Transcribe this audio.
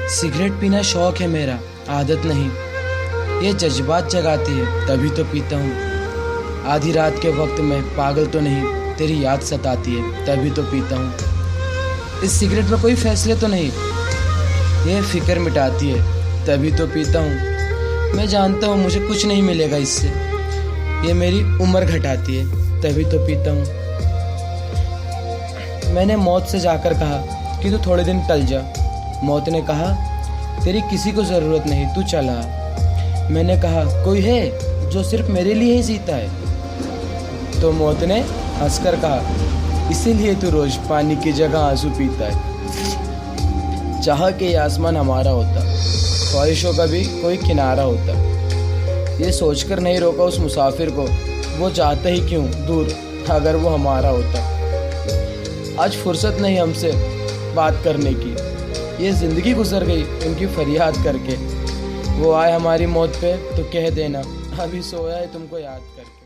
Cigarette पीना शौक है मेरा, आदत नहीं। ये जज्बात जगाती है तभी तो पीता हूँ। आधी रात के वक्त में पागल तो नहीं, तेरी याद सताती है तभी तो पीता हूँ। इस सिगरेट में कोई फैसले तो नहीं, ये फिक्र मिटाती है तभी तो पीता हूँ। मैं जानता हूँ मुझे कुछ नहीं मिलेगा इससे, ये मेरी उम्र घटाती है तभी तो पीता हूँ। मैंने मौत से जाकर कहा कि तू थोड़े दिन टल जा। मौत ने कहा तेरी किसी को ज़रूरत नहीं, तू चला। मैंने कहा कोई है जो सिर्फ मेरे लिए ही जीता है। तो मौत ने हंसकर कहा इसीलिए तू रोज़ पानी की जगह आंसू पीता है। चाह के ये आसमान हमारा होता, ख्वाहिशों का भी कोई किनारा होता। ये सोचकर नहीं रोका उस मुसाफिर को, वो जाता ही क्यों दूर अगर वो हमारा होता। आज फुर्सत नहीं हमसे बात करने की, ये ज़िंदगी गुजर गई उनकी फरियाद करके। वो आए हमारी मौत पे तो कह देना अभी सोया है तुमको याद करके।